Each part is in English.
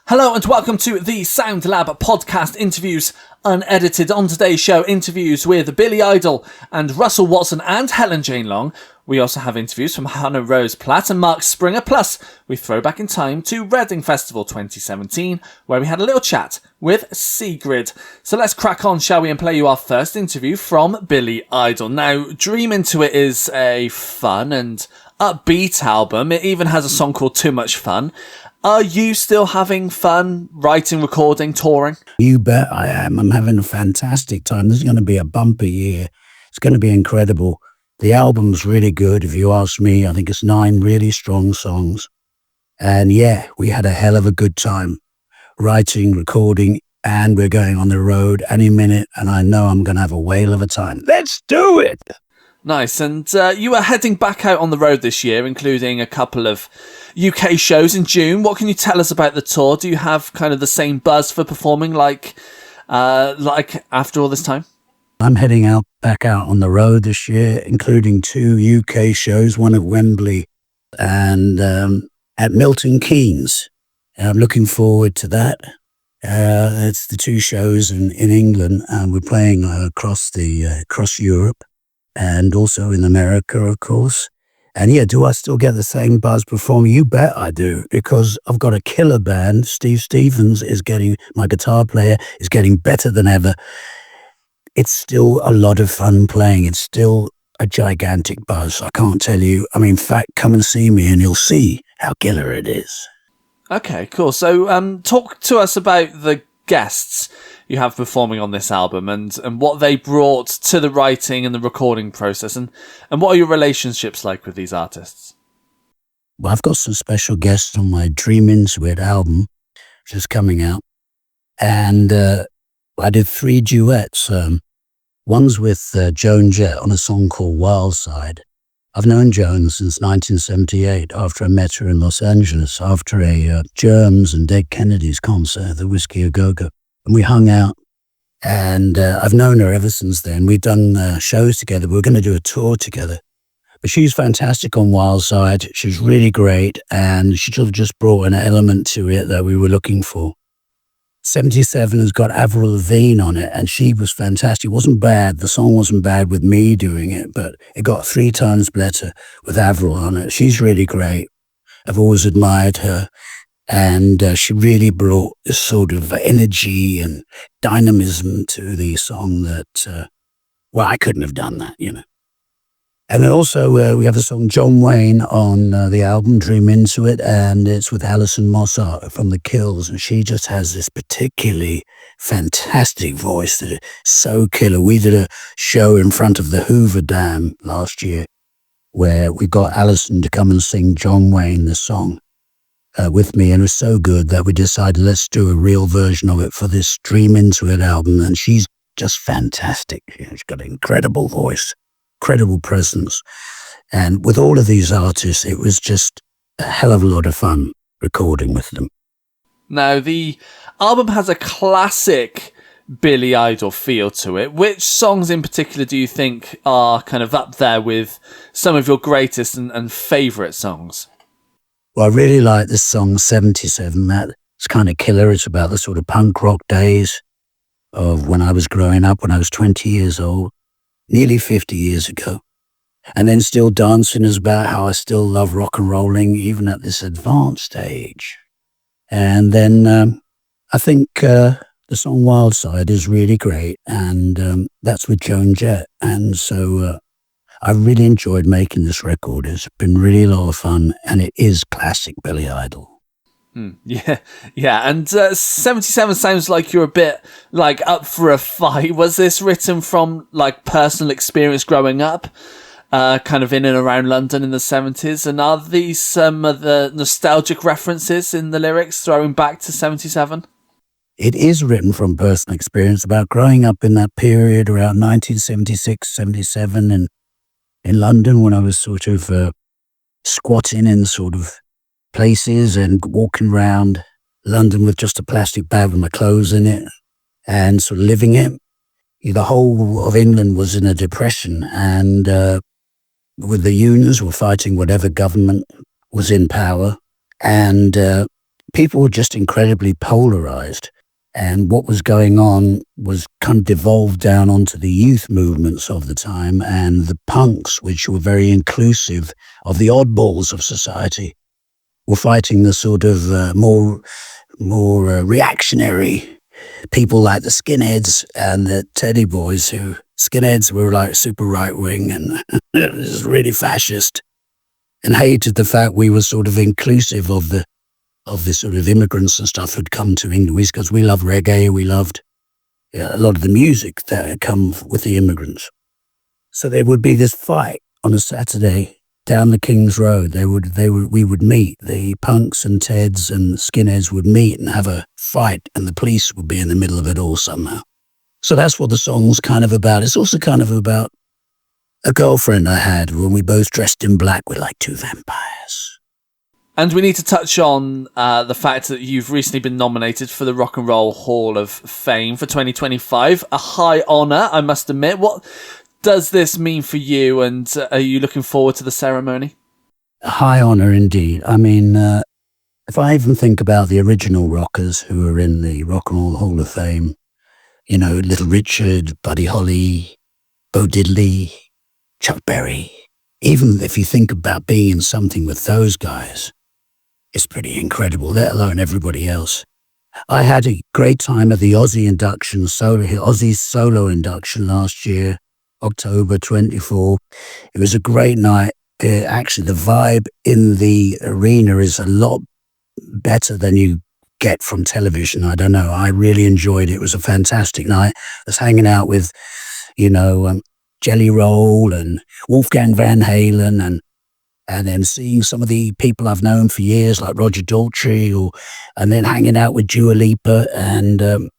Hello and welcome to the Sound Lab podcast interviews unedited. On today's show, interviews with Billy Idol and Russell Watson and Helen Jane Long. We also have interviews from Hannah Rose Platt and Mark Springer. Plus, we throw back in time to Reading Festival 2017, where we had a little chat with Sigrid. So let's crack on, shall we, and play you our first interview from Billy Idol. Now, Dream Into It is a fun and upbeat album. It even has a song called Too Much Fun. Are you still having fun writing, recording, touring? You bet I am. I'm having a fantastic time. This is going to be a bumper year. It's going to be incredible. The album's really good, if you ask me. I think it's 9 really strong songs. And yeah, we had a hell of a good time writing, recording, and we're going on the road any minute. And I know I'm going to have a whale of a time. Let's do it! Nice. And you are heading back out on the road this year, including a couple of UK shows in June. What can you tell us about the tour? Do you have kind of the same buzz for performing like after all this time? I'm heading back out on the road this year, including 2 UK shows, one at Wembley and at Milton Keynes. I'm looking forward to that. It's the 2 shows in England, and we're playing across Europe and also in America, of course. And yeah, do I still get the same buzz performing? You bet I do, because I've got a killer band. Steve Stevens my guitar player, is getting better than ever. It's still a lot of fun playing. It's still a gigantic buzz. I can't tell you. I mean, in fact, come and see me and you'll see how killer it is. Okay, cool. So talk to us about the guests you have performing on this album and what they brought to the writing and the recording process, and what are your relationships like with these artists? Well, I've got some special guests on my Dream Into It album, which is coming out. And I did 3 duets. One's with Joan Jett on a song called Wild Side. I've known Joan since 1978 after I met her in Los Angeles after a Germs and Dead Kennedys concert at the Whiskey A Go-Go. And we hung out, and I've known her ever since then. We've done shows together. We were going to do a tour together. But she's fantastic on Wild Side. She's really great, and she sort of just brought an element to it that we were looking for. 77 has got Avril Lavigne on it, and she was fantastic. It wasn't bad. The song wasn't bad with me doing it, but it got 3 times better with Avril on it. She's really great. I've always admired her, and she really brought this sort of energy and dynamism to the song that, I couldn't have done that, you know. And then also we have the song John Wayne on the album Dream Into It, and it's with Alison Mosshart from The Kills, and she just has this particularly fantastic voice that is so killer. We did a show in front of the Hoover Dam last year where we got Alison to come and sing John Wayne, the song, with me, and it was so good that we decided let's do a real version of it for this Dream Into It album, and she's just fantastic. She's got an incredible voice. Incredible presence. And with all of these artists, it was just a hell of a lot of fun recording with them. Now, the album has a classic Billy Idol feel to it. Which songs in particular do you think are kind of up there with some of your greatest and favourite songs? Well, I really like this song 77. That's kind of killer. It's about the sort of punk rock days of when I was growing up, when I was 20 years old. Nearly 50 years ago. And then Still Dancing is about how I still love rock and rolling, even at this advanced age. And then I think the song Wild Side is really great, and that's with Joan Jett. And so I really enjoyed making this record. It's been really a lot of fun, and it is classic Billy Idol. Yeah. And 77 sounds like you're a bit like up for a fight. Was this written from like personal experience growing up, kind of in and around London in the 70s? And are these some of the nostalgic references in the lyrics throwing back to 77? It is written from personal experience about growing up in that period around 1976, 77 and in London, when I was sort of squatting in sort of places and walking around London with just a plastic bag with my clothes in it and sort of living it. The whole of England was in a depression, and with the unions were fighting whatever government was in power, and people were just incredibly polarized. And what was going on was kind of devolved down onto the youth movements of the time and the punks, which were very inclusive of the oddballs of society, were fighting the sort of more reactionary people like the skinheads and the teddy boys, who skinheads were like super right wing and it was really fascist and hated the fact we were sort of inclusive of the sort of immigrants and stuff who'd come to England, because we love reggae, we loved a lot of the music that had come with the immigrants. So there would be this fight on a Saturday down the King's Road. We would meet, the punks and Teds and skinheads would meet and have a fight, and the police would be in the middle of it all somehow. So that's what the song's kind of about. It's also kind of about a girlfriend I had when we both dressed in black with like two vampires. And we need to touch on the fact that you've recently been nominated for the Rock and Roll Hall of Fame for 2025. A high honour, I must admit. What does this mean for you, and are you looking forward to the ceremony? A high honour indeed. I mean, if I even think about the original rockers who are in the Rock and Roll Hall of Fame, you know, Little Richard, Buddy Holly, Bo Diddley, Chuck Berry, even if you think about being in something with those guys, it's pretty incredible, let alone everybody else. I had a great time at the Ozzy's solo induction last year, October 24. It was a great night. Actually, the vibe in the arena is a lot better than you get from television. I don't know. I really enjoyed it. It was a fantastic night. I was hanging out with, Jelly Roll and Wolfgang Van Halen and then seeing some of the people I've known for years, like Roger Daltrey, and then hanging out with Dua Lipa, and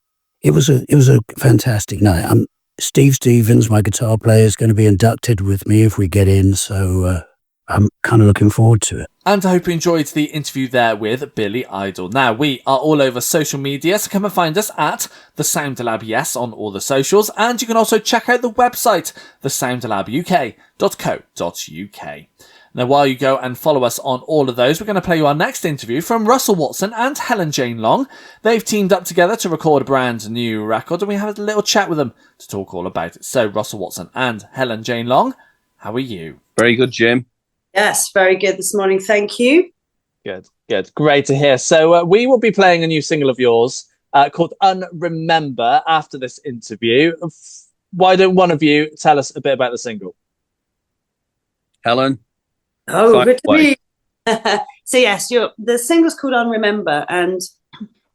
it was a fantastic night. Steve Stevens, my guitar player, is going to be inducted with me if we get in, so I'm kind of looking forward to it. And I hope you enjoyed the interview there with Billy Idol. Now, we are all over social media, so come and find us at The Sound Lab Yes on all the socials, and you can also check out the website, thesoundlabuk.co.uk. Now, while you go and follow us on all of those, we're going to play you our next interview from Russell Watson and Helen Jane Long. They've teamed up together to record a brand new record, and we had a little chat with them to talk all about it. So, Russell Watson and Helen Jane Long, how are you? Very good, Jim. Yes, very good this morning. Thank you. Good. Great to hear. So, we will be playing a new single of yours called Unremember after this interview. Why don't one of you tell us a bit about the single? Helen? Oh, good to be. So yes, the single's called Unremember, and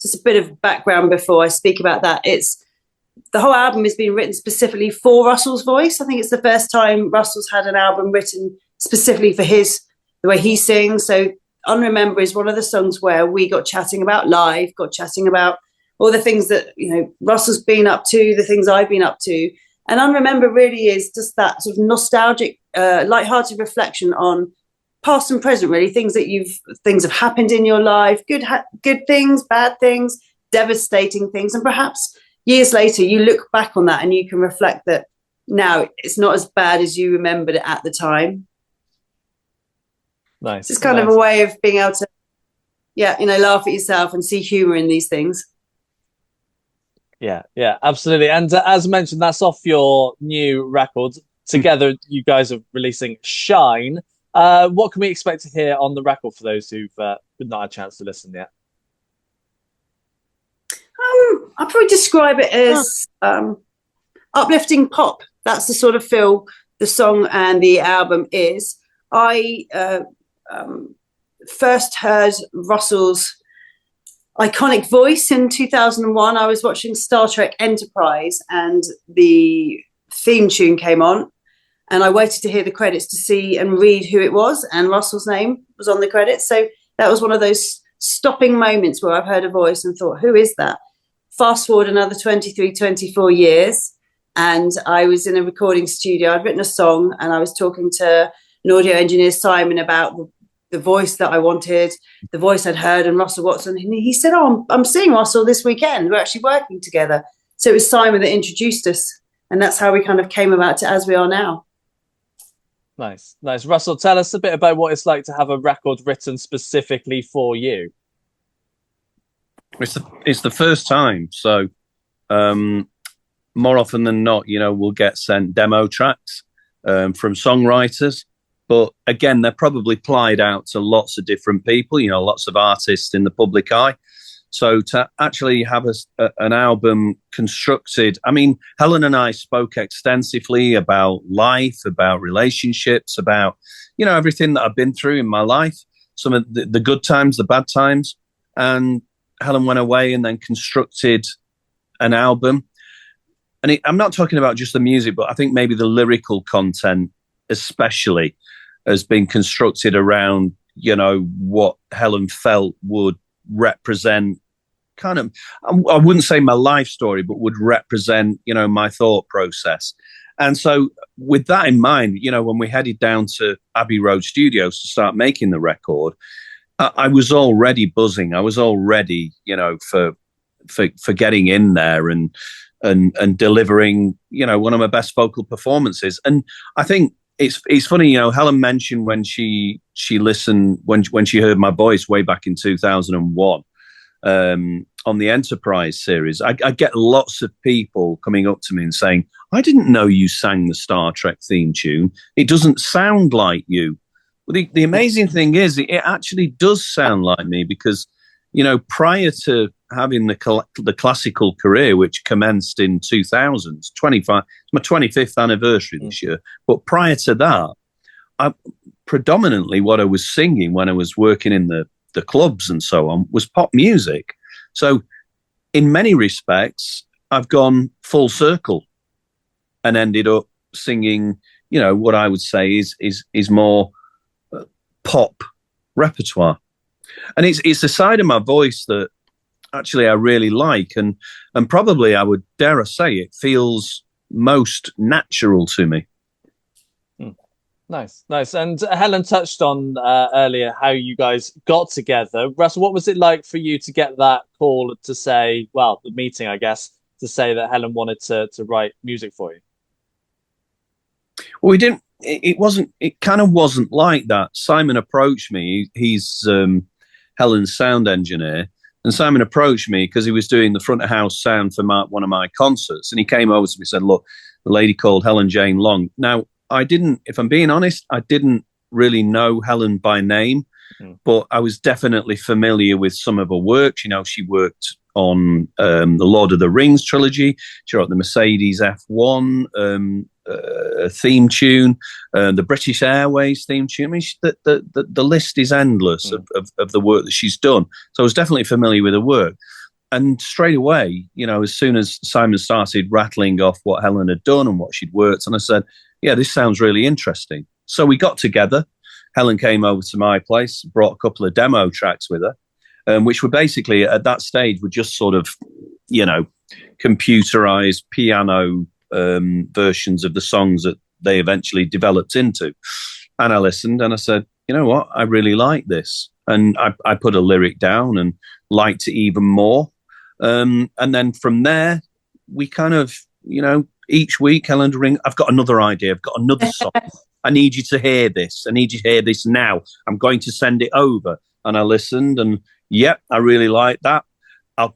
just a bit of background before I speak about that. The whole album has been written specifically for Russell's voice. I think it's the first time Russell's had an album written specifically for the way he sings. So Unremember is one of the songs where we got chatting about life, got chatting about all the things that, Russell's been up to, the things I've been up to. And Unremember really is just that sort of nostalgic, lighthearted reflection on past and present, really, things have happened in your life, good things, bad things, devastating things. And perhaps years later, you look back on that and you can reflect that now it's not as bad as you remembered it at the time. Nice. It's kind of a way of being able to, laugh at yourself and see humor in these things. Yeah, absolutely. And as mentioned, that's off your new record. Together, you guys are releasing Shine. What can we expect to hear on the record for those who've not had a chance to listen yet? I'll probably describe it as uplifting pop. That's the sort of feel the song and the album is. I first heard Russell's iconic voice in 2001. I was watching Star Trek Enterprise and the theme tune came on, and I waited to hear the credits to see and read who it was, and Russell's name was on the credits. So that was one of those stopping moments where I've heard a voice and thought, who is that? Fast forward another 23, 24 years, and I was in a recording studio. I'd written a song, and I was talking to an audio engineer, Simon, about the voice that I wanted, the voice I'd heard, and Russell Watson. And he said, I'm seeing Russell this weekend. We're actually working together. So it was Simon that introduced us, and that's how we kind of came about to as we are now. Nice. Russell, tell us a bit about what it's like to have a record written specifically for you. It's the first time, so more often than not, we'll get sent demo tracks from songwriters. But again, they're probably plied out to lots of different people, lots of artists in the public eye. So to actually have an album constructed, I mean, Helen and I spoke extensively about life, about relationships, about, everything that I've been through in my life, some of the good times, the bad times. And Helen went away and then constructed an album. And I'm not talking about just the music, but I think maybe the lyrical content especially has been constructed around, what Helen felt would represent kind of, I wouldn't say my life story, but would represent, my thought process. And so with that in mind, when we headed down to Abbey Road Studios to start making the record, I was already buzzing. I was all ready, for getting in there and delivering, one of my best vocal performances. And I think it's funny, Helen mentioned when she listened, when she heard my voice way back in 2001 on the Enterprise series, I get lots of people coming up to me and saying, I didn't know you sang the Star Trek theme tune. It doesn't sound like you. Well, the amazing thing is it actually does sound like me because, prior to having the classical career, which commenced in 2000s, it's my 25th anniversary this year. But prior to that, predominantly what I was singing when I was working in the clubs and so on was pop music. So in many respects, I've gone full circle and ended up singing, what I would say is more pop repertoire. And it's a side of my voice that actually I really like. And probably I would dare I say it feels most natural to me. Nice. And Helen touched on earlier how you guys got together. Russell, what was it like for you to get that call to say, well, the meeting, I guess, to say that Helen wanted to write music for you? Well, we didn't. It kind of wasn't like that. Simon approached me. He's Helen's sound engineer. And Simon approached me because he was doing the front of house sound for one of my concerts. And he came over to me and said, look, the lady called Helen Jane Long. Now, if I'm being honest, I didn't really know Helen by name, but I was definitely familiar with some of her work. She worked on the Lord of the Rings trilogy. She wrote the Mercedes F1 theme tune, the British Airways theme tune. I mean, the list is endless of the work that she's done. So I was definitely familiar with her work. And straight away, as soon as Simon started rattling off what Helen had done and what she'd worked, and I said, yeah, this sounds really interesting. So we got together. Helen came over to my place, brought a couple of demo tracks with her, which were basically at that stage were just sort of, computerized piano versions of the songs that they eventually developed into. And I listened and I said, you know what, I really like this. And I put a lyric down and liked it even more. And then from there, we kind of, each week, Helen would ring, I've got another idea. I've got another song. I need you to hear this. I need you to hear this now. I'm going to send it over. And I listened and, yep, I really like that.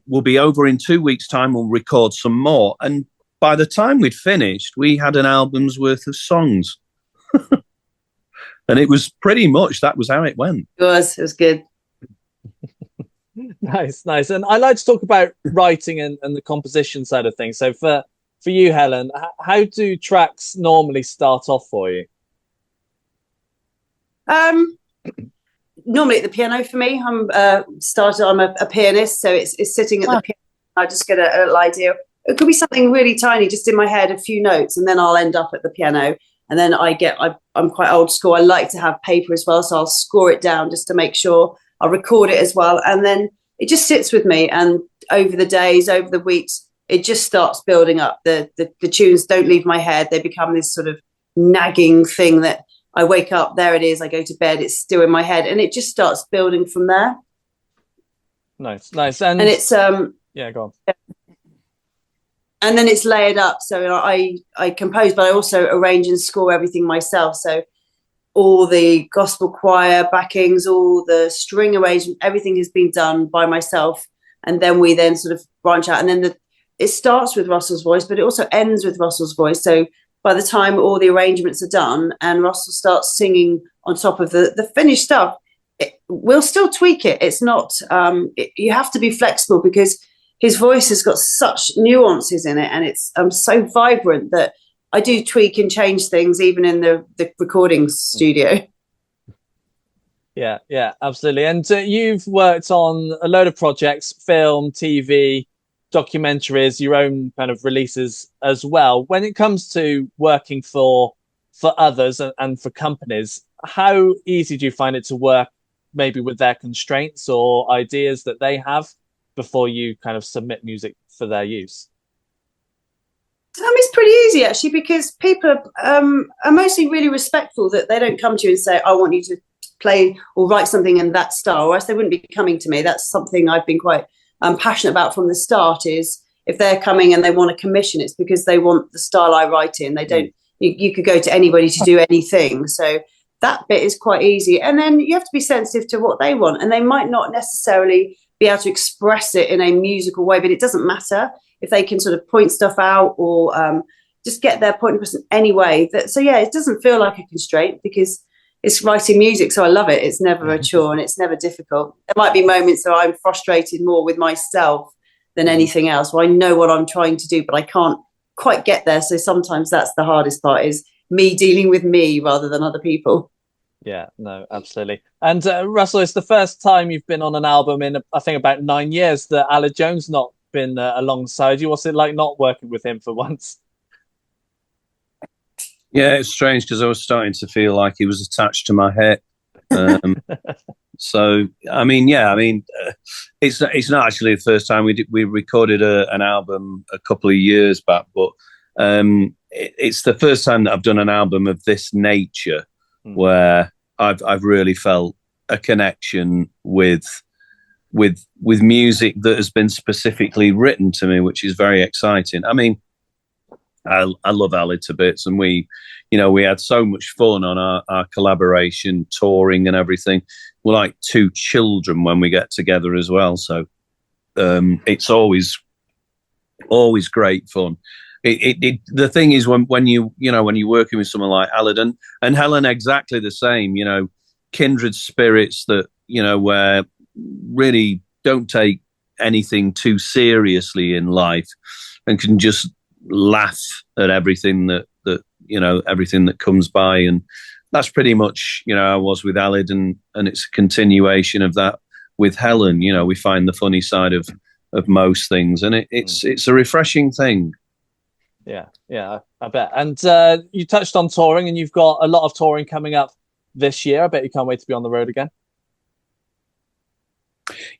We'll be over in 2 weeks' time. We'll record some more. And by the time we'd finished, we had an album's worth of songs. And it was pretty much, that was how it went. It was good. Nice. And I like to talk about writing and the composition side of things. So for you, Helen, how do tracks normally start off for you? Normally at the piano for me. I'm a pianist, so it's sitting at the piano. I just get a little idea. It could be something really tiny, just in my head, a few notes, and then I'll end up at the piano. And then I'm quite old school. I like to have paper as well, so I'll score it down just to make sure. I'll record it as well, and then it just sits with me. And over the days, over the weeks, it just starts building up. The tunes don't leave my head. They become this sort of nagging thing that I wake up, there it is, I go to bed, it's still in my head, and it just starts building from there. Nice. And it's yeah, go on. And then it's layered up. So I compose, but I also arrange and score everything myself. So all the gospel choir backings, all the string arrangement, everything has been done by myself and then we then sort of branch out, and then it starts with Russell's voice, but it also ends with Russell's voice. So by the time all the arrangements are done and Russell starts singing on top of the finished stuff, we'll still tweak it. It's not, you have to be flexible because his voice has got such nuances in it, and it's so vibrant that I do tweak and change things even in the recording studio. Yeah, absolutely. And you've worked on a load of projects, film, TV, documentaries, your own kind of releases as well. When it comes to working for others and for companies, how easy do you find it to work maybe with their constraints or ideas that they have before you kind of submit music for their use? It's pretty easy actually, because people are mostly really respectful, that they don't come to you and say, I want you to play or write something in that style, or else they wouldn't be coming to me. That's something I've been quite passionate about from the start, is if they're coming and they want to commission, it's because they want the style I write in. They don't, you could go to anybody to do anything. So that bit is quite easy. And then you have to be sensitive to what they want, and they might not necessarily be able to express it in a musical way, but it doesn't matter if they can sort of point stuff out or just get their point across in any way. So yeah, it doesn't feel like a constraint because it's writing music, so I love it. It's never a chore and it's never difficult. There might be moments where I'm frustrated more with myself than anything else, where I know what I'm trying to do, but I can't quite get there. So sometimes that's the hardest part, is me dealing with me rather than other people. Yeah, no, absolutely. And Russell, it's the first time you've been on an album in, I think, about 9 years that Aled Jones not been alongside you. What's it like not working with him for once? Yeah, it's strange because I was starting to feel like he was attached to my hip. So, it's not actually the first time we recorded an album a couple of years back, but it's the first time that I've done an album of this nature where I've really felt a connection with music that has been specifically written to me, which is very exciting. I mean, I love Aled to bits, and we had so much fun on our collaboration, touring and everything. We're like two children when we get together as well. So it's always great fun. The thing is when you're working with someone like Aled and Helen, exactly the same, kindred spirits that, where really don't take anything too seriously in life and can just laugh at everything that everything that comes by. And that's pretty much, I was with Aled, and it's a continuation of that with Helen. We find the funny side of most things, and it's a refreshing thing. Yeah, I bet. And you touched on touring, and you've got a lot of touring coming up this year. I bet you can't wait to be on the road again.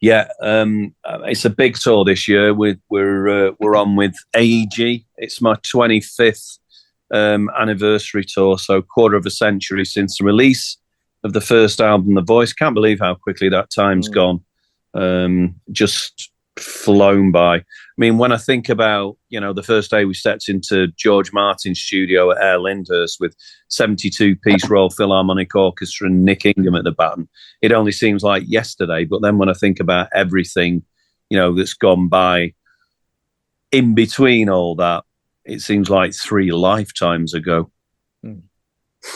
Yeah, it's a big tour this year. We're on with AEG. It's my 25th anniversary tour, so quarter of a century since the release of the first album, The Voice. Can't believe how quickly that time's gone. Just flown by. I mean, when I think about, the first day we stepped into George Martin's studio at Air Lyndhurst with 72-piece Royal Philharmonic Orchestra and Nick Ingham at the baton, it only seems like yesterday. But then when I think about everything, that's gone by in between all that, it seems like 3 lifetimes ago.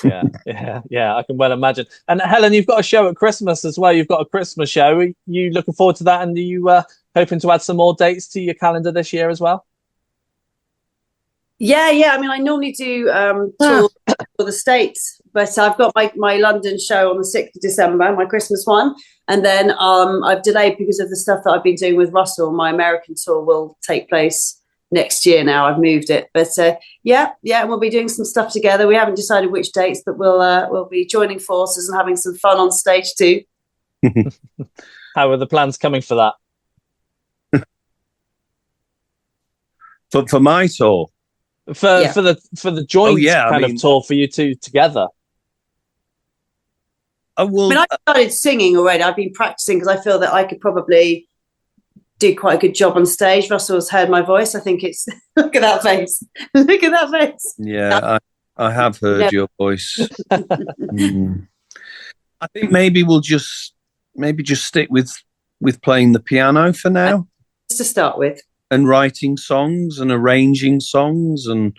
Yeah, I can well imagine. And Helen, you've got a show at Christmas as well. You've got a Christmas show. Are you looking forward to that? And are you hoping to add some more dates to your calendar this year as well? Yeah. I mean, I normally do tour for the States, but I've got my London show on the 6th of December, my Christmas one. And then I've delayed because of the stuff that I've been doing with Russell. My American tour will take place next year now. I've moved it, but yeah, we'll be doing some stuff together. We haven't decided which dates, but we'll be joining forces and having some fun on stage too. How are the plans coming for that? For my tour, for the joint of tour for you two together. I mean, I started singing already. I've been practicing because I feel that I could probably do quite a good job on stage. Russell's heard my voice. I think it's look at that face. Look at that face. Yeah, I have heard your voice. I think maybe we'll just stick with playing the piano for now. just to start with. And writing songs and arranging songs and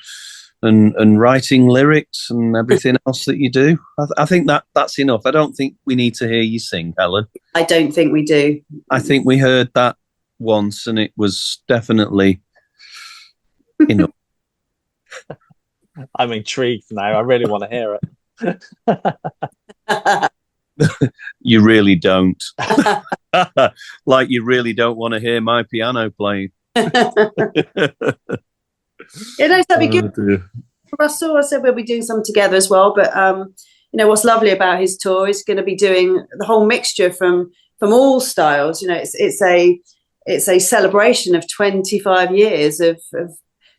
writing lyrics and everything else that you do. I think that's enough. I don't think we need to hear you sing, Helen. I don't think we do. I think we heard that once and it was definitely enough. I'm intrigued now. I really want to hear it. You really don't. Like you really don't want to hear my piano playing. Yeah, no, that'd be good. Russell, I said we'll be doing some together as well. But what's lovely about his tour is going to be doing the whole mixture from all styles. You know, it's a celebration of 25 years of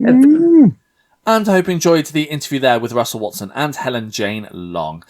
And I hope you enjoyed the interview there with Russell Watson and Helen Jane Long.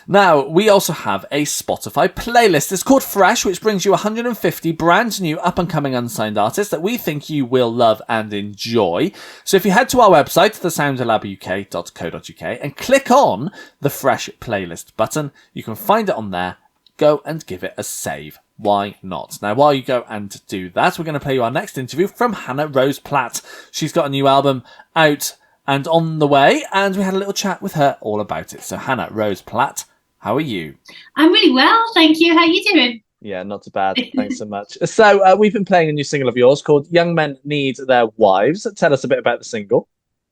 Now, we also have a Spotify playlist. It's called Fresh, which brings you 150 brand new up-and-coming unsigned artists that we think you will love and enjoy. So if you head to our website, thesoundlabuk.co.uk, and click on the Fresh playlist button, you can find it on there. Go and give it a save. Why not? Now, while you go and do that, we're going to play you our next interview from Hannah Rose Platt. She's got a new album out and on the way, and we had a little chat with her all about it. So Hannah Rose Platt, how are you? I'm really well, thank you. How are you doing? Yeah, not too bad. Thanks so much. So we've been playing a new single of yours called Young Men Need Their Wives. Tell us a bit about the single.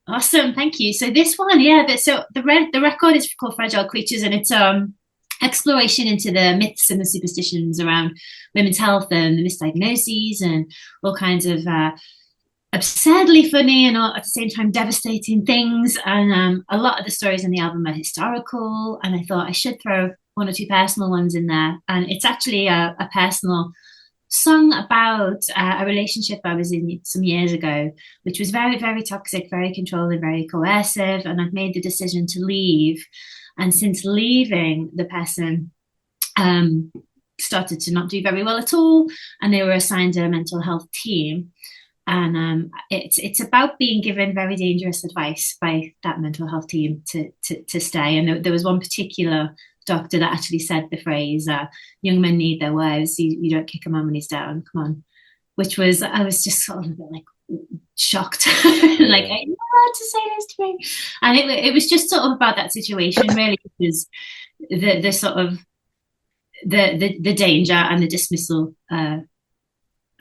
Awesome, thank you. So this one, the record is called Fragile Creatures, and it's exploration into the myths and the superstitions around women's health and the misdiagnoses and all kinds of absurdly funny and at the same time devastating things. And a lot of the stories in the album are historical, and I thought I should throw one or two personal ones in there. And it's actually a personal song about a relationship I was in some years ago, which was very, very toxic, very controlling, very coercive, and I've made the decision to leave. And since leaving, the person started to not do very well at all, and they were assigned a mental health team. And it's about being given very dangerous advice by that mental health team to stay. And there was one particular doctor that actually said the phrase, young men need their wives, you don't kick a man when he's down, come on. I was just sort of a bit like shocked, like, I know how to say this to me. And it was just sort of about that situation, really, because the sort of the danger and the dismissal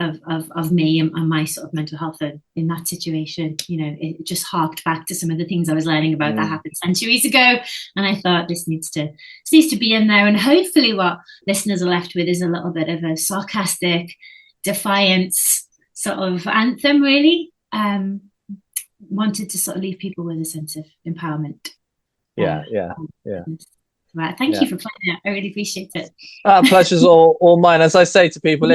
of me and my sort of mental health in that situation. You know, it just harked back to some of the things I was learning about that happened centuries ago, and I thought this needs to be in there. And hopefully what listeners are left with is a little bit of a sarcastic defiance sort of anthem, really. Wanted to sort of leave people with a sense of empowerment. Yeah. Right, thank you for playing it. I really appreciate it. Pleasure's all mine. As I say to people,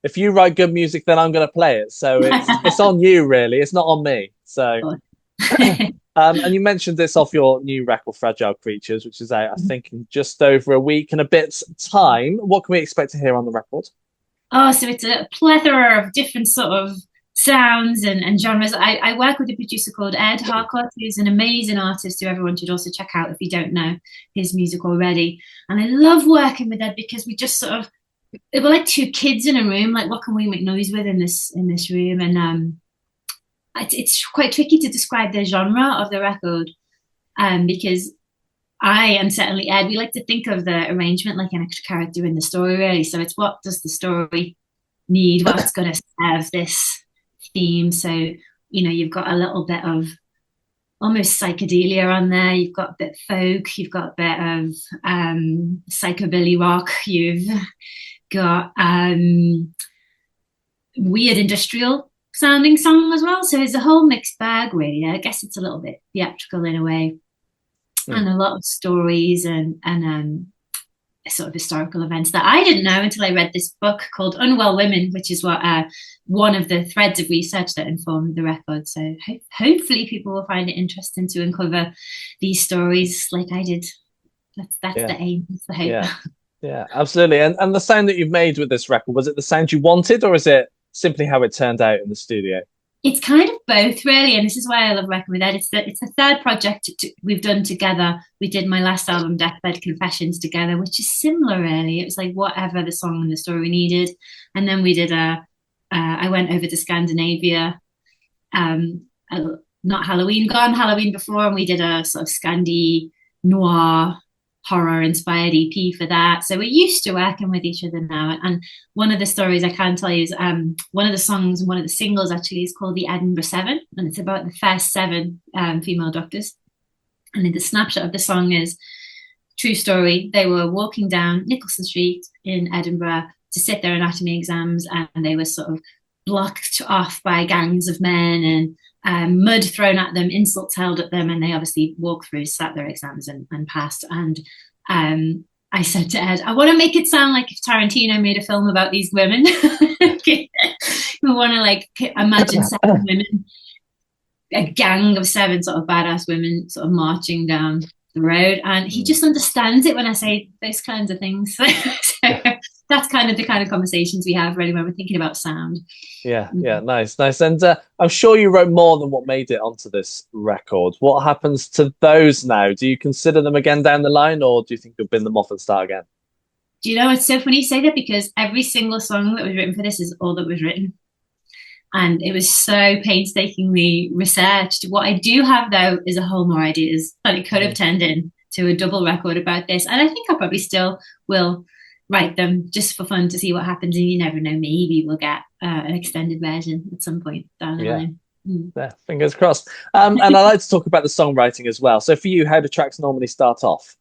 if you write good music, then I'm going to play it. So it's on you, really. It's not on me. So, and you mentioned this off your new record, Fragile Creatures, which is out, I think, in just over a week and a bit's time. What can we expect to hear on the record? Oh, so it's a plethora of different sort of sounds and genres. I work with a producer called Ed Harcourt, who's an amazing artist who everyone should also check out if you don't know his music already. And I love working with Ed because we just sort of, we're like two kids in a room, like what can we make noise with in this room? And it's quite tricky to describe the genre of the record, because I and certainly Ed, we like to think of the arrangement like an extra character in the story, really. So it's what does the story need, what's going to serve this theme. So, you know, you've got a little bit of almost psychedelia on there, you've got a bit of folk, you've got a bit of psychobilly rock, you've got weird industrial sounding song as well. So it's a whole mixed bag, really. I guess it's a little bit theatrical in a way, and a lot of stories and sort of historical events that I didn't know until I read this book called Unwell Women, which is what one of the threads of research that informed the record. So hopefully people will find it interesting to uncover these stories like I did. That's the aim. That's the hope. Yeah, absolutely. And the sound that you've made with this record, was it the sound you wanted, or is it simply how it turned out in the studio? It's kind of both, really, and this is why I love working with Ed. It's the third project we've done together. We did my last album, Deathbed Confessions, together, which is similar, really. It was like whatever the song and the story needed, and then we did a I went over to Scandinavia, not Halloween, gone Halloween before, and we did a sort of Scandi noir horror inspired EP for that. So we're used to working with each other now. And one of the stories I can tell you is one of the songs, one of the singles actually is called The Edinburgh Seven, and it's about the first 7 female doctors. And the snapshot of the song is true story. They were walking down Nicholson Street in Edinburgh to sit their anatomy exams, and they were sort of blocked off by gangs of men and mud thrown at them, insults hurled at them, and they obviously walked through, sat their exams and passed. And I said to Ed, I want to make it sound like if Tarantino made a film about these women. We want to like imagine 7 women, a gang of 7 sort of badass women sort of marching down the road, and he just understands it when I say those kinds of things. So that's kind of the kind of conversations we have really when we're thinking about sound. Yeah, nice. And I'm sure you wrote more than what made it onto this record. What happens to those now? Do you consider them again down the line, or do you think you'll bin them off and start again? Do you know, it's so funny you say that, because every single song that was written for this is all that was written. And it was so painstakingly researched. What I do have, though, is a whole more ideas that it could have turned into a double record about this. And I think I probably still will write them just for fun to see what happens. And you never know, maybe we'll get an extended version at some point down the line. Yeah, fingers crossed. And I like to talk about the songwriting as well. So for you, how do tracks normally start off?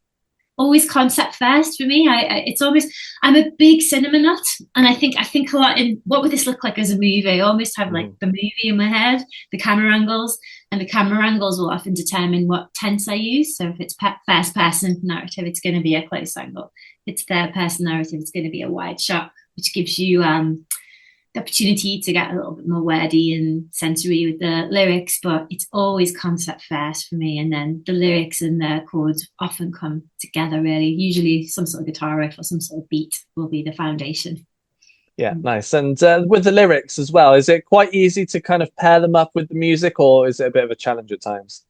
Always concept first for me. It's almost, I'm a big cinema nut, and I think a lot in what would this look like as a movie. I almost have like the movie in my head, the camera angles, and the camera angles will often determine what tense I use. So if it's first person narrative, it's going to be a close angle. If it's third person narrative, it's going to be a wide shot, which gives you the opportunity to get a little bit more wordy and sensory with the lyrics. But it's always concept first for me, and then the lyrics and the chords often come together really. Usually some sort of guitar riff or some sort of beat will be the foundation. Yeah, nice. And with the lyrics as well, is it quite easy to kind of pair them up with the music, or is it a bit of a challenge at times?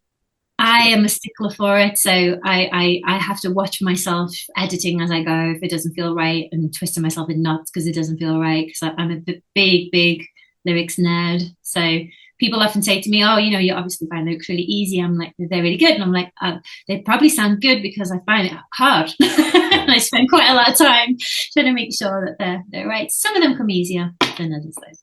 I am a stickler for it, so I have to watch myself editing as I go if it doesn't feel right, and twisting myself in knots because it doesn't feel right, because I'm a big lyrics nerd. So people often say to me, oh, you know, you obviously find lyrics really easy. I'm like, they're really good. And I'm like, they probably sound good because I find it hard. And I spend quite a lot of time trying to make sure that they're right. Some of them come easier than others, though.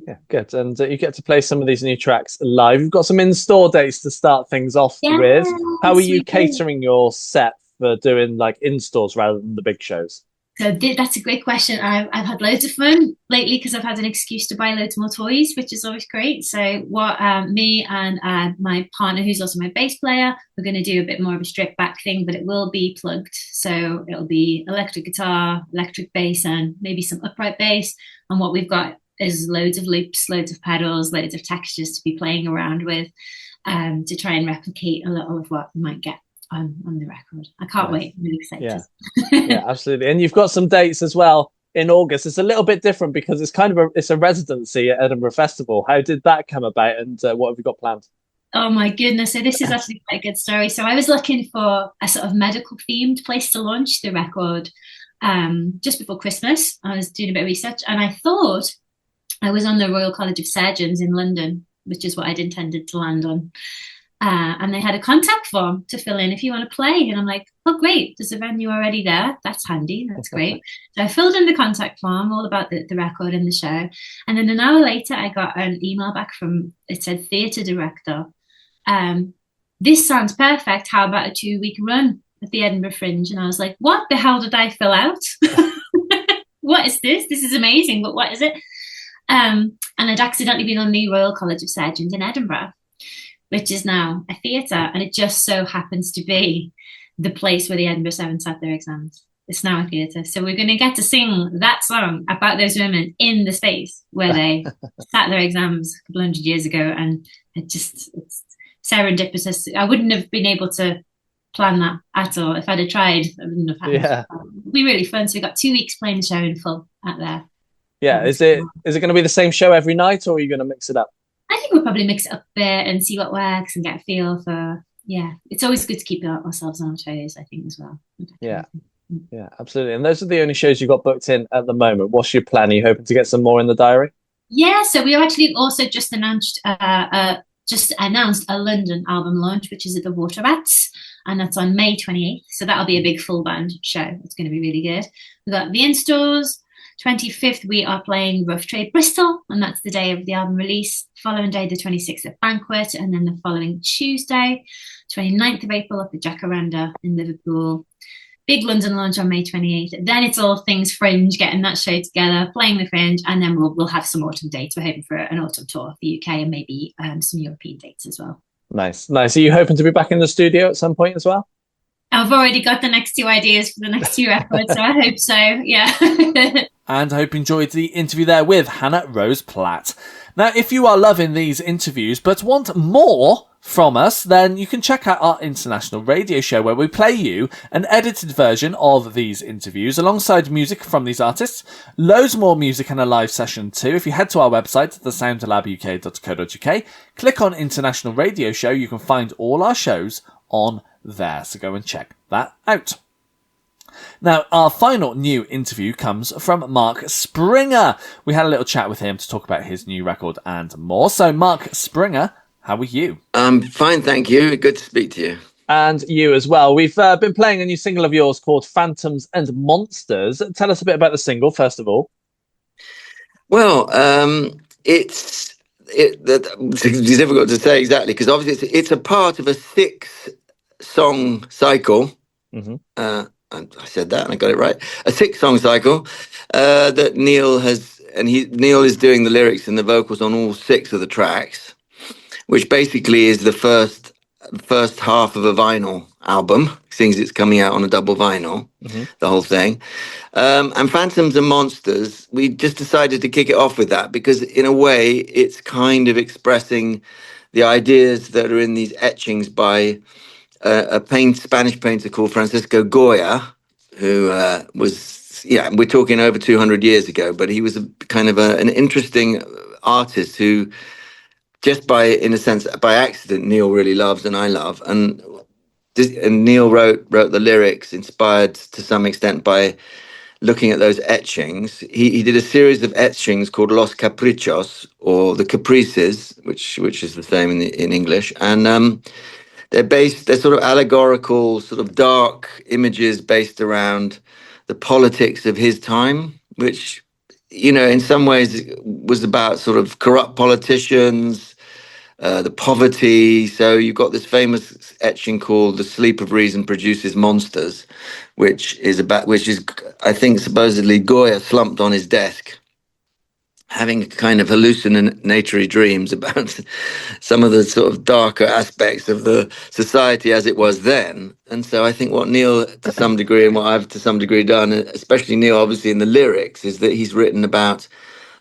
Yeah, good. And you get to play some of these new tracks live. You've got some in-store dates to start things off with. How are you catering your set for doing like in-stores rather than the big shows? So that's a great question. I've had loads of fun lately because I've had an excuse to buy loads more toys, which is always great. So what me and my partner, who's also my bass player, we're going to do a bit more of a stripped back thing, but it will be plugged. So it'll be electric guitar, electric bass, and maybe some upright bass. And what we've got is loads of loops, loads of pedals, loads of textures to be playing around with, to try and replicate a little of what we might get on the record. I can't wait. I'm really excited. Yeah, absolutely. And you've got some dates as well in August. It's a little bit different because it's kind of it's a residency at Edinburgh Festival. How did that come about, and what have you got planned? Oh my goodness. So this is actually quite a good story. So I was looking for a sort of medical themed place to launch the record just before Christmas. I was doing a bit of research, and I thought I was on the Royal College of Surgeons in London, which is what I'd intended to land on. And they had a contact form to fill in if you want to play. And I'm like, oh, great. There's a venue already there. That's handy. That's great. So I filled in the contact form, all about the record and the show. And then an hour later, I got an email back it said, theatre director. This sounds perfect. How about a 2-week run at the Edinburgh Fringe? And I was like, what the hell did I fill out? What is this? This is amazing. But what is it? And I'd accidentally been on the Royal College of Surgeons in Edinburgh, which is now a theatre, and it just so happens to be the place where the Edinburgh Seven sat their exams. It's now a theatre. So we're going to get to sing that song about those women in the space where they sat their exams a couple hundred years ago, and it's serendipitous. I wouldn't have been able to plan that at all. If I'd have tried, I wouldn't have had it. It'd be really fun. So we've got 2 weeks playing the show in full out there. Yeah, is it going to be the same show every night, or are you going to mix it up? I think we'll probably mix it up a bit and see what works and get a feel for. Yeah, it's always good to keep ourselves on our toes, I think, as well. Yeah, Yeah, absolutely. And those are the only shows you got booked in at the moment. What's your plan? Are you hoping to get some more in the diary? Yeah, so we actually also just announced a London album launch, which is at the Water Rats, and that's on May 28th. So that'll be a big full band show. It's going to be really good. We've got the in-stores. 25th, we are playing Rough Trade Bristol, and that's the day of the album release. Following day, the 26th at Banquet, and then the following Tuesday, 29th of April, at the Jacaranda in Liverpool. Big London launch on May 28th. Then it's all things Fringe, getting that show together, playing the Fringe, and then we'll have some autumn dates. We're hoping for an autumn tour of the UK and maybe some European dates as well. Nice. Are you hoping to be back in the studio at some point as well? I've already got the next 2 ideas for the next 2 records, so I hope so. Yeah. And I hope you enjoyed the interview there with Hannah Rose Platt. Now, if you are loving these interviews but want more from us, then you can check out our international radio show where we play you an edited version of these interviews alongside music from these artists. Loads more music and a live session too. If you head to our website, thesoundlabuk.co.uk, click on International Radio Show, you can find all our shows on there. So go and check that out. Now, our final new interview comes from Mark Springer. We had a little chat with him to talk about his new record and more. So, Mark Springer, how are you? I'm fine, thank you. Good to speak to you. And you as well. We've been playing a new single of yours called Phantoms and Monsters. Tell us a bit about the single, first of all. Well, it's difficult to say exactly because obviously it's a part of a 6-song cycle. Mm-hmm. I said that and I got it right. A 6-song cycle that Neil has, and Neil is doing the lyrics and the vocals on all 6 of the tracks, which basically is the first half of a vinyl album, since it's coming out on a double vinyl, the whole thing. And Phantoms and Monsters, we just decided to kick it off with that because in a way it's kind of expressing the ideas that are in these etchings by a Spanish painter called Francisco Goya, who we're talking over 200 years ago, but he was an interesting artist who, just by accident, Neil really loves and I love. And Neil wrote the lyrics, inspired to some extent by looking at those etchings. He did a series of etchings called Los Caprichos, or the Caprices, which is the same in English. And they're sort of allegorical, sort of dark images based around the politics of his time, which, in some ways was about sort of corrupt politicians, the poverty. So you've got this famous etching called "The Sleep of Reason Produces Monsters," which is I think supposedly Goya slumped on his desk, having kind of hallucinatory dreams about some of the sort of darker aspects of the society as it was then. And so I think what Neil, to some degree, and what I've to some degree done, especially Neil, obviously in the lyrics, is that he's written about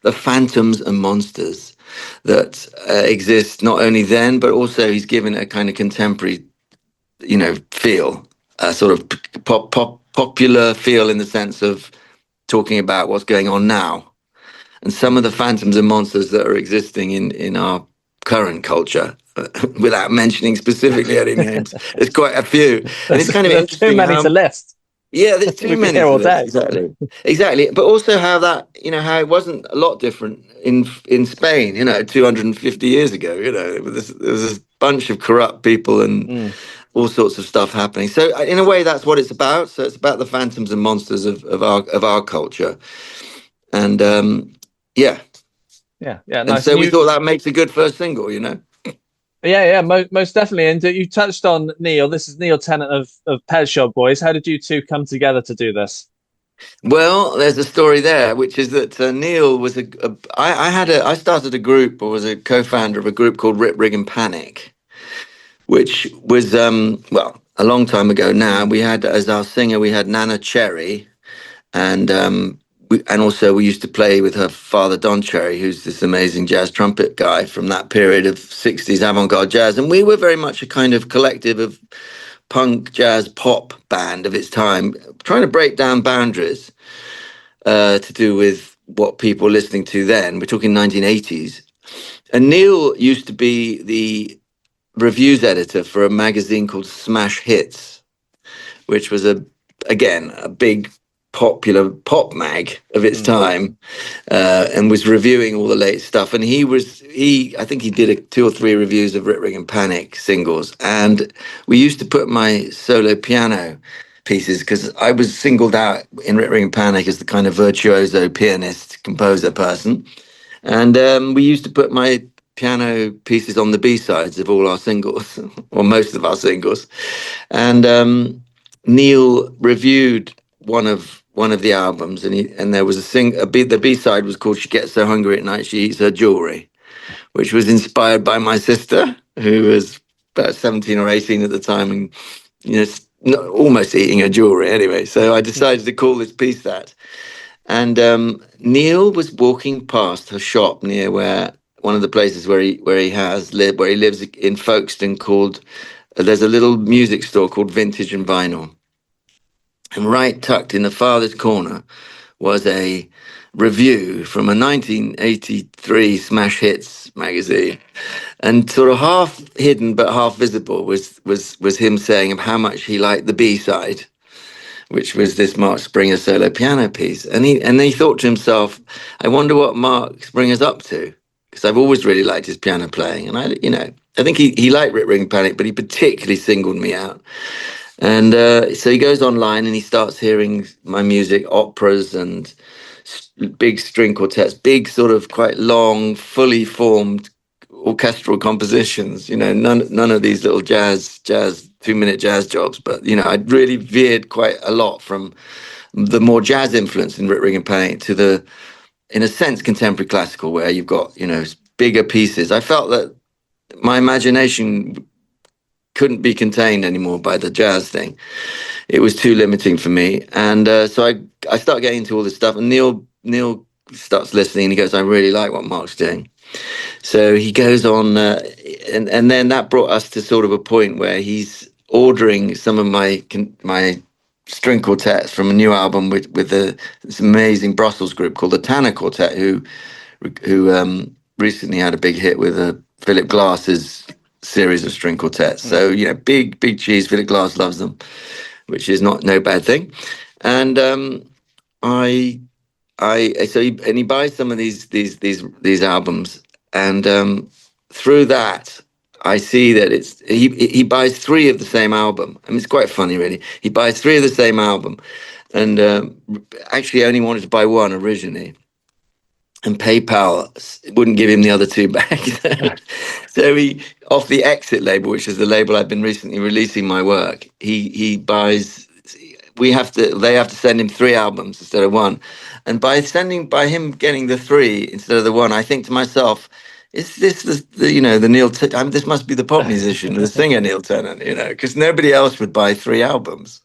the phantoms and monsters that exist not only then, but also he's given a kind of contemporary, feel, a sort of popular feel in the sense of talking about what's going on now. And some of the phantoms and monsters that are existing in our current culture, without mentioning specifically any names, there's quite a few. And it's kind of interesting. Too many to list. Yeah, there's too many all day. Exactly. But also how how it wasn't a lot different in Spain, 250 years ago. There was this bunch of corrupt people and all sorts of stuff happening. So in a way, that's what it's about. So it's about the phantoms and monsters of our culture. And yeah. Nice. And so we thought that makes a good first single, Yeah, most definitely. And you touched on Neil. This is Neil Tennant of Pet Shop Boys. How did you two come together to do this? Well, there's a story there, which is that Neil was I started a group, or was a co-founder of a group called Rip, Rig and Panic, which was a long time ago now. We had, as our singer, we had Nana Cherry, and also we used to play with her father, Don Cherry, who's this amazing jazz trumpet guy from that period of 60s avant-garde jazz. And we were very much a kind of collective of punk, jazz, pop band of its time, trying to break down boundaries to do with what people were listening to then. We're talking 1980s. And Neil used to be the reviews editor for a magazine called Smash Hits, which was a again, a big popular pop mag of its time, and was reviewing all the latest stuff. And I think he did 2 or 3 reviews of Rit Ring and Panic singles. And we used to put my solo piano pieces, because I was singled out in Rit Ring and Panic as the kind of virtuoso pianist, composer person. And we used to put my piano pieces on the B-sides of all our singles, or most of our singles. And Neil reviewed one of the albums, and there was the B-side was called "She Gets So Hungry at Night She Eats Her Jewelry," which was inspired by my sister, who was about 17 or 18 at the time, and almost eating her jewelry anyway. So I decided to call this piece that. And Neil was walking past her shop near one of the places where he lives in Folkestone, called there's a little music store called Vintage and Vinyl. And right tucked in the farthest corner was a review from a 1983 Smash Hits magazine. And sort of half hidden but half visible was him saying how much he liked the B-side, which was this Mark Springer solo piano piece. And he thought to himself, I wonder what Mark Springer's up to, because I've always really liked his piano playing. And I think he liked Rit Ring Panic, but he particularly singled me out. And so he goes online and he starts hearing my music, operas and big string quartets, big sort of quite long, fully formed orchestral compositions. None of these little jazz 2-minute jazz jobs. But I'd really veered quite a lot from the more jazz influence in Rit Ring and Panic to the, in a sense, contemporary classical, where you've got bigger pieces. I felt that my imagination couldn't be contained anymore by the jazz thing. It was too limiting for me. And so I start getting into all this stuff, and Neil starts listening, and he goes, I really like what Mark's doing. So he goes on, and then that brought us to sort of a point where he's ordering some of my string quartets from a new album with this amazing Brussels group called the Tanner Quartet, who recently had a big hit with Philip Glass's series of string quartets. So big cheese. Philip Glass loves them, which is no bad thing. And he buys some of these albums, and through that I see that he buys 3 of the same album. I mean, it's quite funny, really. He buys 3 of the same album, and actually only wanted to buy 1 originally. And PayPal wouldn't give him the other 2 back. So he, off the Exit label, which is the label I've been recently releasing my work, he buys. They have to send him 3 albums instead of 1. And by him getting the 3 instead of the 1, I think to myself, is this the Neil? This must be the pop musician, the singer Neil Tennant, because nobody else would buy 3 albums.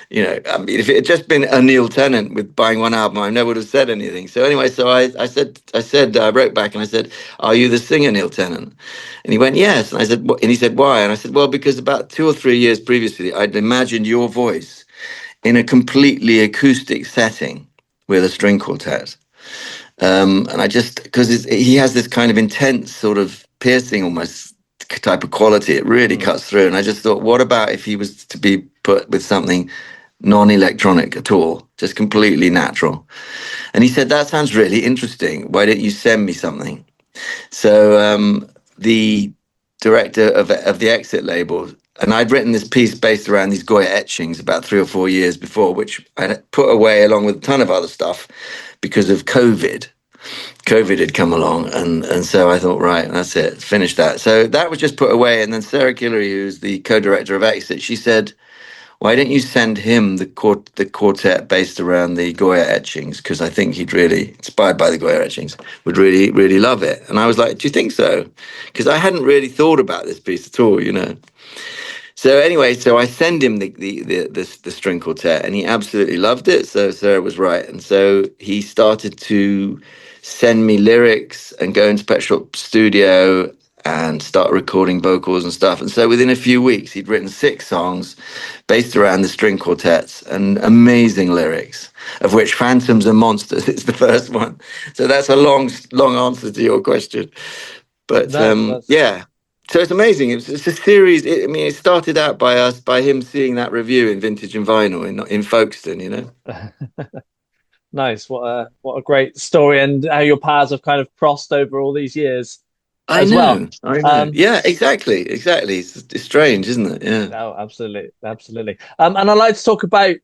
I mean, if it had just been a Neil Tennant with buying 1 album, I never would have said anything. So anyway, I wrote back and I said, are you the singer Neil Tennant? And he went, yes. And I said, and he said, why? And I said, well, because about 2 or 3 years previously, I'd imagined your voice in a completely acoustic setting with a string quartet. And I just, because he has this kind of intense sort of piercing almost type of quality, it really cuts through. And I just thought, what about if he was to be put with something non-electronic at all, just completely natural? And he said, that sounds really interesting. Why don't you send me something? So the director of the Exit label, and I'd written this piece based around these Goya etchings about 3 or 4 years before, which I put away along with a ton of other stuff because of COVID. COVID had come along, and so I thought, right, that's it, finish that. So that was just put away. And then Sarah Guillory, who's the co-director of Exit, she said, why don't you send him the quartet based around the Goya etchings? Because I think he'd really, inspired by the Goya etchings, would really, really love it. And I was like, do you think so? Because I hadn't really thought about this piece at all, So anyway, so I send him the string quartet, and he absolutely loved it. So Sarah was right. And so he started to send me lyrics and go into Pet Shop Studio and start recording vocals and stuff. And so within a few weeks, he'd written 6 songs based around the string quartets and amazing lyrics, of which Phantoms and Monsters is the first one. So that's a long answer to your question. But yeah. So it's amazing. It's a series. It started out by him seeing that review in Vintage and Vinyl in Folkestone, you know. Nice. What a great story, and how your paths have kind of crossed over all these years. I know. Yeah, exactly. It's strange, isn't it? Yeah. No, absolutely. And I'd like to talk about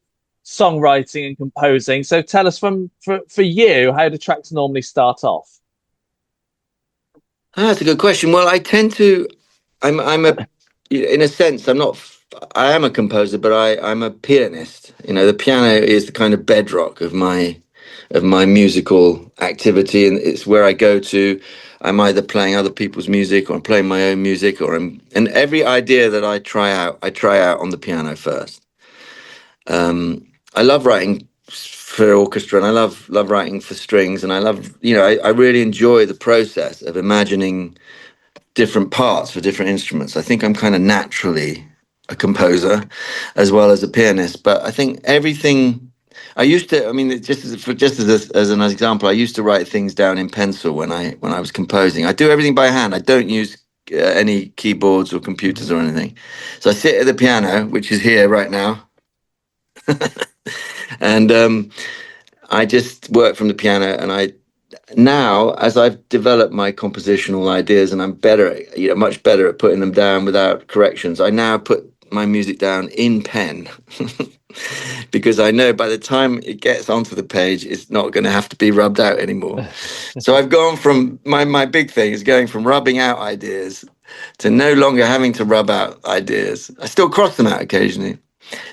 songwriting and composing. So tell us, for you, how do tracks normally start off? That's a good question. Well, I tend to, in a sense, I am a composer, but I'm a pianist. You know, the piano is the kind of bedrock of my musical activity, and it's where I go to. I'm either playing other people's music, or I'm playing my own music, and every idea that I try out on the piano first. I love writing for orchestra, and I love writing for strings, and I love, I really enjoy the process of imagining different parts for different instruments. I think I'm kind of naturally a composer as well as a pianist, but I think everything I used to, just as an example, I used to write things down in pencil when I was composing. I do everything by hand. I don't use any keyboards or computers or anything. So I sit at the piano, which is here right now. And I just work from the piano, and now, as I've developed my compositional ideas, and I'm much better at putting them down without corrections, I now put my music down in pen because I know by the time it gets onto the page, it's not going to have to be rubbed out anymore. So I've gone from my big thing is going from rubbing out ideas to no longer having to rub out ideas. I still cross them out occasionally.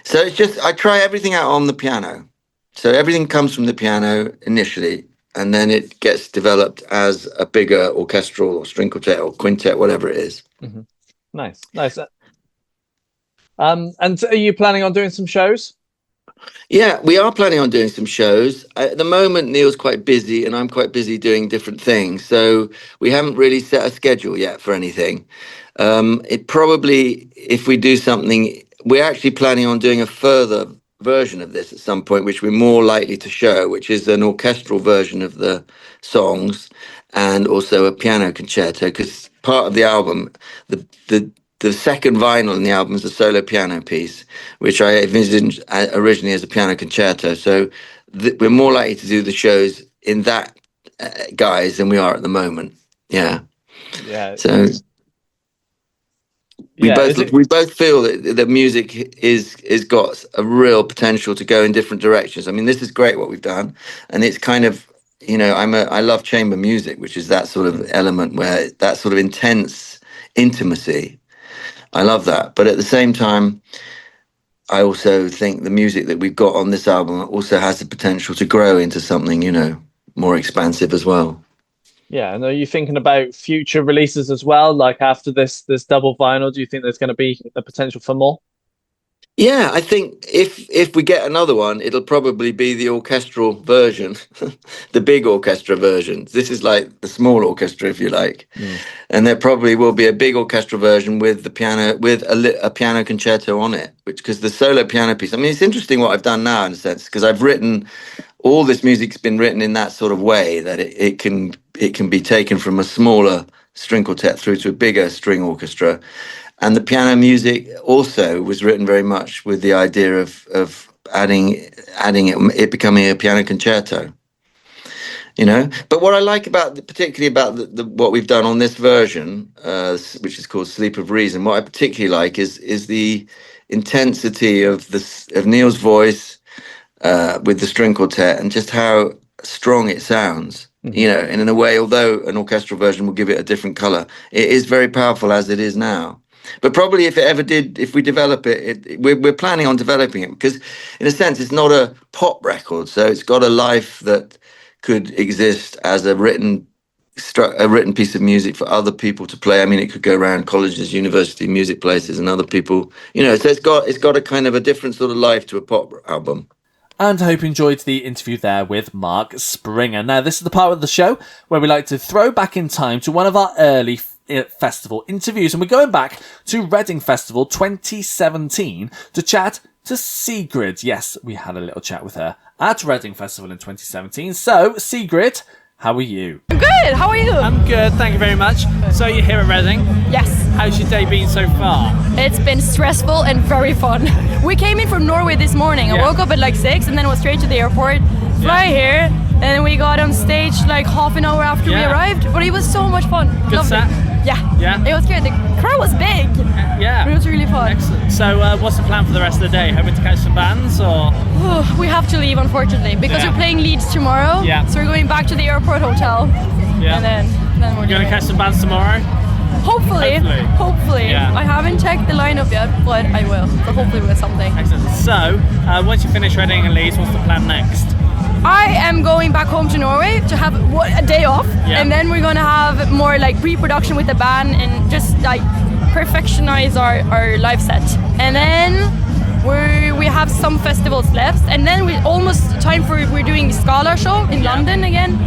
So it's just, I try everything out on the piano. So everything comes from the piano initially, and then it gets developed as a bigger orchestral or string quartet or quintet, whatever it is. Mm-hmm. Nice. And are you planning on doing some shows? Yeah, we are planning on doing some shows. At the moment, Neil's quite busy, and I'm quite busy doing different things. So we haven't really set a schedule yet for anything. It probably, if we do something, we're actually planning on doing a further version of this at some point, which we're more likely to show, which is an orchestral version of the songs and also a piano concerto, because part of the album, the second vinyl in the album is a solo piano piece, which I envisioned originally as a piano concerto. So we're more likely to do the shows in that guise than we are at the moment. Yeah. So we both feel that the music is got a real potential to go in different directions. I mean, this is great what we've done, and it's kind of, I love chamber music, which is that sort of element where that sort of intense intimacy. I love that. But at the same time, I also think the music that we've got on this album also has the potential to grow into something, more expansive as well. Yeah, and are you thinking about future releases as well? Like after this double vinyl, do you think there's going to be the potential for more? Yeah, I think if we get another one, it'll probably be the orchestral version, the big orchestra version. This is like the small orchestra, if you like. And there probably will be a big orchestral version with the piano, with a piano concerto on it, because the solo piano piece, it's interesting what I've done now in a sense, because I've written, all this music's been written in that sort of way that it can be taken from a smaller string quartet through to a bigger string orchestra. And the piano music also was written very much with the idea of adding it becoming a piano concerto. But what I like particularly about what we've done on this version, which is called Sleep of Reason, what I particularly like is the intensity of Neil's voice with the string quartet, and just how strong it sounds. And in a way, although an orchestral version will give it a different color, it is very powerful as it is now. But probably if we develop it, we're planning on developing it, because in a sense it's not a pop record, so it's got a life that could exist as a written piece of music for other people to play. It could go around colleges, university, music places, and other people. So it's got a kind of a different sort of life to a pop album. And I hope you enjoyed the interview there with Mark Springer. Now, this is the part of the show where we like to throw back in time to one of our early festival interviews, and we're going back to Reading Festival 2017 to chat to Sigrid. Yes, we had a little chat with her at Reading Festival in 2017. So, Sigrid, how are you? I'm good. How are you? I'm good, thank you very much. So you're here at Reading? Yes. How's your day been so far? It's been stressful and very fun. We came in from Norway this morning. I Yeah. woke up at like 6 and then went straight to the airport, fly here, and then we got on stage like half an hour after we Yeah. arrived. But it was so much fun. Good Lovely. set? Yeah. Yeah? It was good. The crowd was big. Yeah. It was really fun. Excellent. So, what's the plan for the rest of the day? Hoping to catch some bands, or? We have to leave, unfortunately, because Yeah. we're playing Leeds tomorrow. Yeah. So we're going back to the airport hotel. Yeah. And then we're You're going to doing catch some bands tomorrow? Hopefully. Hopefully. Yeah. I haven't checked the lineup yet, but I will. So hopefully with something. Excellent. So, once you finish Reading and Leeds, what's the plan next? I am going back home to Norway to have a day off, Yeah. and then we're gonna have more like pre-production with the band and just like perfectionize our live set. And then we have some festivals left, and then we're doing Scala show in Yeah. London again,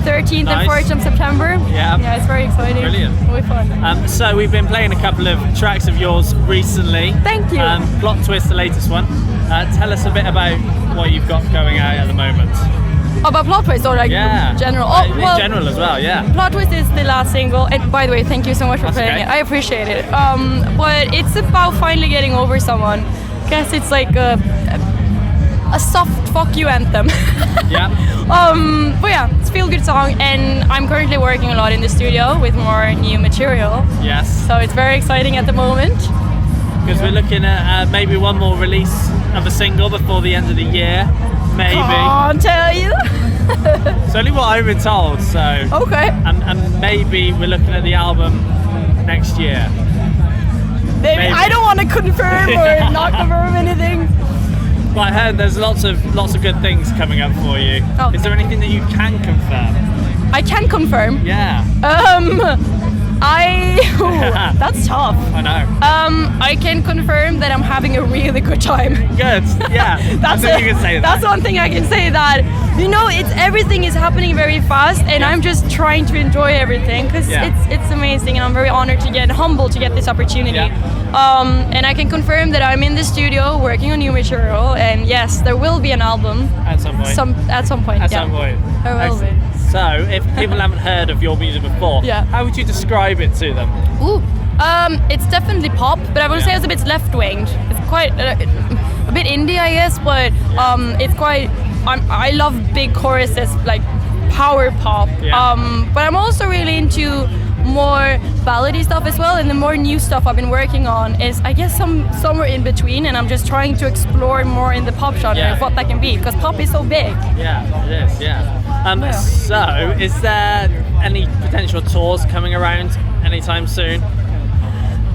13th Nice. and 14th of September. Yeah. Yeah, it's very exciting. Brilliant. It'll be fun. So we've been playing a couple of tracks of yours recently. Thank you. Plot Twist, the latest one. Tell us a bit about what you've got going out at the moment. About Plot Twist or like Yeah. general? In general as well, yeah. Plot Twist is the last single, and by the way, thank you so much for That's playing okay. it. I appreciate it. But it's about finally getting over someone. Guess it's like a soft fuck you anthem. Yeah. But yeah, it's a feel good song, and I'm currently working a lot in the studio with more new material. Yes. So it's very exciting at the moment. Because we're looking at maybe one more release of a single before the end of the year. Maybe. Can't tell you. It's only what I've been told, so. Okay. And maybe we're looking at the album next year. Maybe. Maybe. I don't want to confirm or not confirm anything. But I heard there's lots of good things coming up for you. Oh. Is there anything that you can confirm? I can confirm. Yeah. That's tough. I know. I can confirm that I'm having a really good time. Good. Yeah. That's I think you can say that. That's one thing I can say, that everything is happening very fast, and Yeah. I'm just trying to enjoy everything because Yeah. it's amazing, and I'm very honored to get humbled to get this opportunity. Yeah. And I can confirm that I'm in the studio working on new material, and yes, there will be an album At some point. at some point. At yeah. some point. There will be. So, if people haven't heard of your music before, Yeah. how would you describe it to them? Ooh, it's definitely pop, but I would say it's a bit left-winged. It's quite a bit indie, I guess, but it's quite. I love big choruses, like power pop. Yeah. But I'm also really into more ballady stuff as well, and the more new stuff I've been working on is, I guess, somewhere in between, and I'm just trying to explore more in the pop genre Yeah. of what that can be, because pop is so big. Yeah, it is, yeah. Yeah. So, is there any potential tours coming around anytime soon?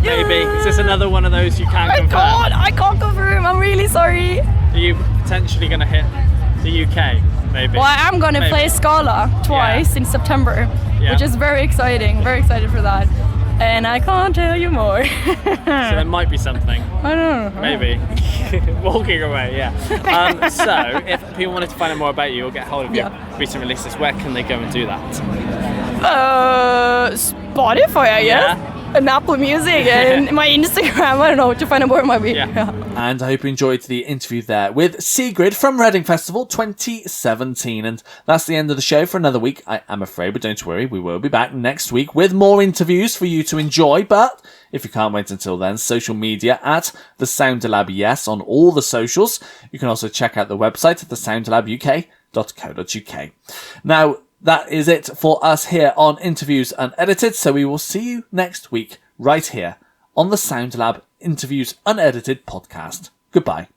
Maybe. Is this another one of those you can't confirm? I can't confirm. I'm really sorry. Are you potentially going to hit the UK, maybe? Well, I am going to Maybe. play Scala twice in September, Yeah. which is very exciting. Very excited for that. And I can't tell you more. So there might be something. I don't know. Maybe. Walking away, yeah. So, if people wanted to find out more about you or get hold of your recent releases, where can they go and do that? Spotify, I guess. Yeah. And Apple Music and my Instagram. I don't know, to find out more about me. Yeah. And I hope you enjoyed the interview there with Sigrid from Reading Festival 2017. And that's the end of the show for another week, I am afraid, but don't worry, we will be back next week with more interviews for you to enjoy. But if you can't wait until then, social media at The Sound Lab, yes, on all the socials. You can also check out the website at thesoundlabuk.co.uk. Now, that is it for us here on Interviews Unedited, so we will see you next week right here on the Sound Lab Interviews Unedited podcast. Goodbye.